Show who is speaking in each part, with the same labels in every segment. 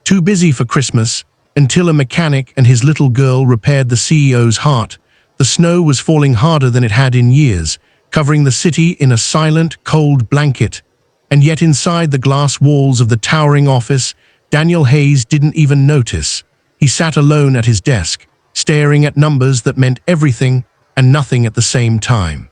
Speaker 1: Too busy for Christmas, until a mechanic and his little girl repaired the CEO's heart. The snow was falling harder than it had in years, covering the city in a silent, cold blanket. And yet inside the glass walls of the towering office, Daniel Hayes didn't even notice. He sat alone at his desk, staring at numbers that meant everything and nothing at the same time.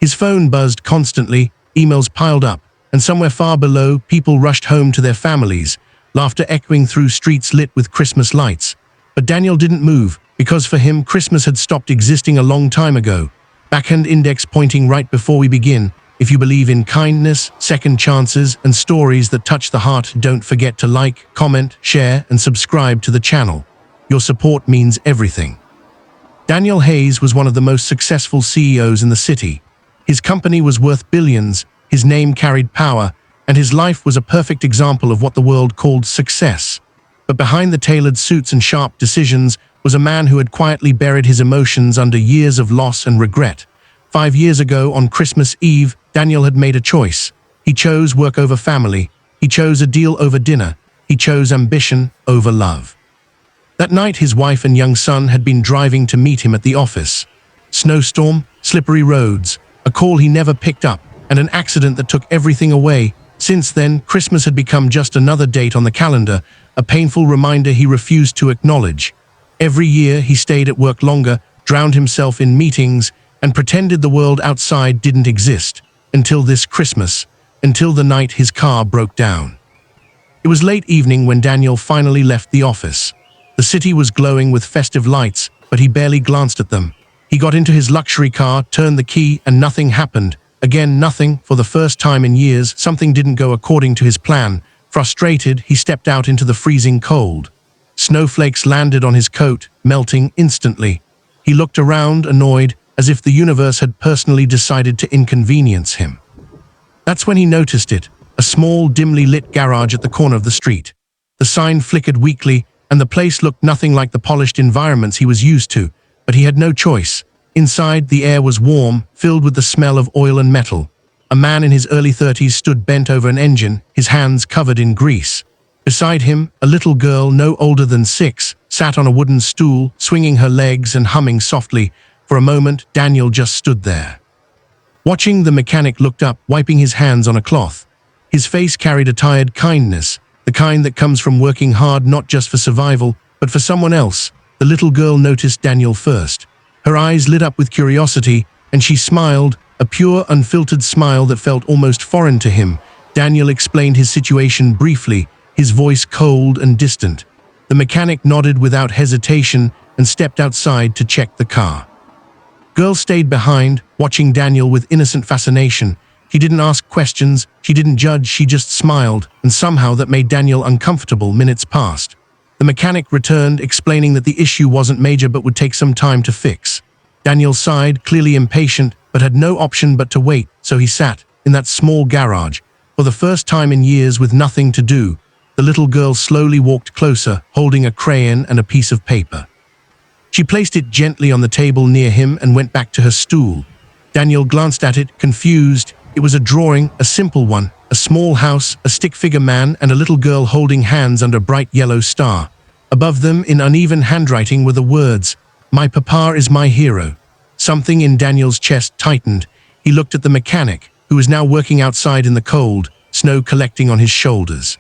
Speaker 1: His phone buzzed constantly, emails piled up, and somewhere far below, people rushed home to their families, laughter echoing through streets lit with Christmas lights. But Daniel didn't move, because for him, Christmas had stopped existing a long time ago. Backhand index pointing right before we begin. If you believe in kindness, second chances, and stories that touch the heart, don't forget to like, comment, share, and subscribe to the channel. Your support means everything. Daniel Hayes was one of the most successful CEOs in the city. His company was worth billions, his name carried power, and his life was a perfect example of what the world called success. But behind the tailored suits and sharp decisions was a man who had quietly buried his emotions under years of loss and regret. 5 years ago, on Christmas Eve, Daniel had made a choice. He chose work over family. He chose a deal over dinner. He chose ambition over love. That night, his wife and young son had been driving to meet him at the office. Snowstorm, slippery roads, a call he never picked up, and an accident that took everything away. Since then, Christmas had become just another date on the calendar, a painful reminder he refused to acknowledge. Every year, he stayed at work longer, drowned himself in meetings, and pretended the world outside didn't exist, until this Christmas, until the night his car broke down. It was late evening when Daniel finally left the office. The city was glowing with festive lights, but he barely glanced at them. He got into his luxury car, turned the key, and nothing happened. Again, nothing. For the first time in years, something didn't go according to his plan. Frustrated, he stepped out into the freezing cold. Snowflakes landed on his coat, melting instantly. He looked around, annoyed, as if the universe had personally decided to inconvenience him. That's when he noticed it, a small, dimly lit garage at the corner of the street. The sign flickered weakly, and the place looked nothing like the polished environments he was used to, but he had no choice. Inside, the air was warm, filled with the smell of oil and metal. A man in his early 30s stood bent over an engine, his hands covered in grease. Beside him, a little girl no older than 6, sat on a wooden stool, swinging her legs and humming softly. For a moment, Daniel just stood there. Watching, the mechanic looked up, wiping his hands on a cloth. His face carried a tired kindness, the kind that comes from working hard not just for survival, but for someone else. The little girl noticed Daniel first. Her eyes lit up with curiosity, and she smiled, a pure, unfiltered smile that felt almost foreign to him. Daniel explained his situation briefly, his voice cold and distant. The mechanic nodded without hesitation and stepped outside to check the car. Girl stayed behind, watching Daniel with innocent fascination. She didn't ask questions, she didn't judge, she just smiled, and somehow that made Daniel uncomfortable. Minutes passed. The mechanic returned, explaining that the issue wasn't major but would take some time to fix. Daniel sighed, clearly impatient, but had no option but to wait, so he sat in that small garage. For the first time in years, with nothing to do, the little girl slowly walked closer, holding a crayon and a piece of paper. She placed it gently on the table near him and went back to her stool. Daniel glanced at it, confused. It was a drawing, a simple one, a small house, a stick figure man, and a little girl holding hands under a bright yellow star. Above them, in uneven handwriting, were the words, "My papa is my hero." Something in Daniel's chest tightened. He looked at the mechanic, who was now working outside in the cold, snow collecting on his shoulders.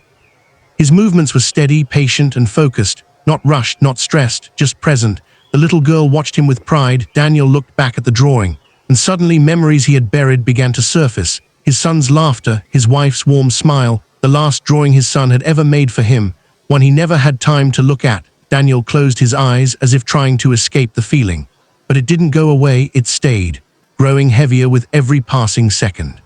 Speaker 1: His movements were steady, patient, and focused, not rushed, not stressed, just present. The little girl watched him with pride. Daniel looked back at the drawing, and suddenly memories he had buried began to surface. His son's laughter, his wife's warm smile, the last drawing his son had ever made for him, one he never had time to look at. Daniel closed his eyes as if trying to escape the feeling. But it didn't go away, it stayed, growing heavier with every passing second.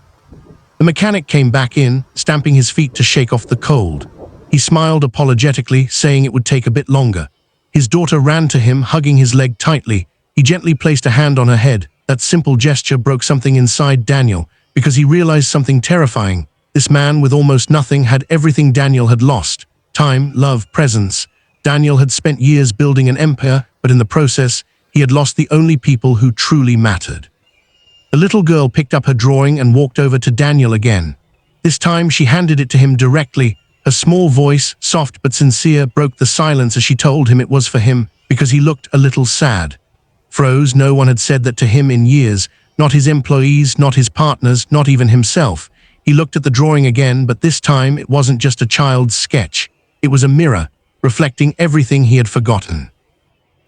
Speaker 1: The mechanic came back in, stamping his feet to shake off the cold. He smiled apologetically, saying it would take a bit longer. His daughter ran to him, hugging his leg tightly. He gently placed a hand on her head. That simple gesture broke something inside Daniel, because he realized something terrifying. This man with almost nothing had everything Daniel had lost: time, love, presence. Daniel had spent years building an empire, but in the process, he had lost the only people who truly mattered. The little girl picked up her drawing and walked over to Daniel again. This time, she handed it to him directly, Her small voice, soft but sincere, broke the silence as she told him it was for him because he looked a little sad. Froze, no one had said that to him in years, not his employees, not his partners, not even himself. He looked at the drawing again, but this time it wasn't just a child's sketch. It was a mirror, reflecting everything he had forgotten.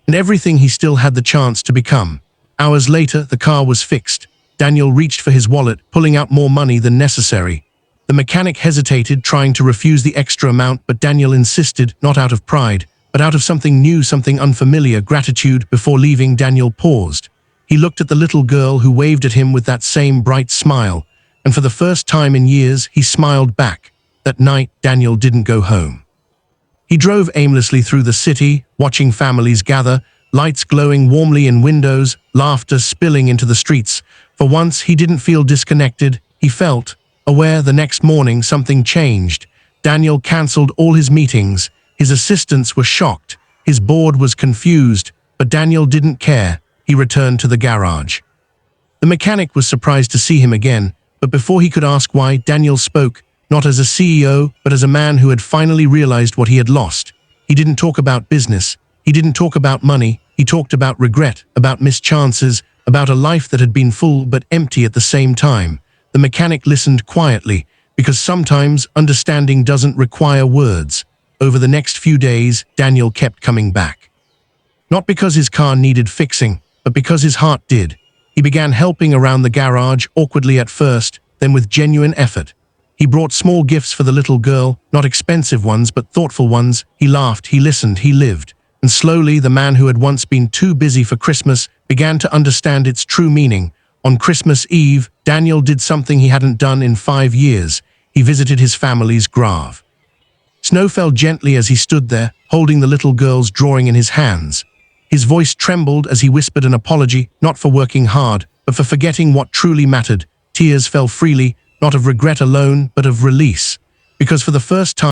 Speaker 1: And everything he still had the chance to become. Hours later, the car was fixed. Daniel reached for his wallet, pulling out more money than necessary. The mechanic hesitated, trying to refuse the extra amount, but Daniel insisted, not out of pride, but out of something new, something unfamiliar, gratitude. Before leaving, Daniel paused. He looked at the little girl who waved at him with that same bright smile, and for the first time in years, he smiled back. That night, Daniel didn't go home. He drove aimlessly through the city, watching families gather, lights glowing warmly in windows, laughter spilling into the streets. For once, he didn't feel disconnected. He felt aware. The next morning, something changed. Daniel cancelled all his meetings. His assistants were shocked. His board was confused, but Daniel didn't care. He returned to the garage. The mechanic was surprised to see him again, but before he could ask why, Daniel spoke, not as a CEO, but as a man who had finally realized what he had lost. He didn't talk about business. He didn't talk about money. He talked about regret, about missed chances, about a life that had been full but empty at the same time. The mechanic listened quietly, because sometimes understanding doesn't require words. Over the next few days, Daniel kept coming back. Not because his car needed fixing, but because his heart did. He began helping around the garage, awkwardly at first, then with genuine effort. He brought small gifts for the little girl, not expensive ones, but thoughtful ones. He laughed, he listened, he lived. And slowly, the man who had once been too busy for Christmas began to understand its true meaning. On Christmas Eve, Daniel did something he hadn't done in 5 years. He visited his family's grave. Snow fell gently as he stood there, holding the little girl's drawing in his hands. His voice trembled as he whispered an apology, not for working hard, but for forgetting what truly mattered. Tears fell freely, not of regret alone, but of release. Because for the first time,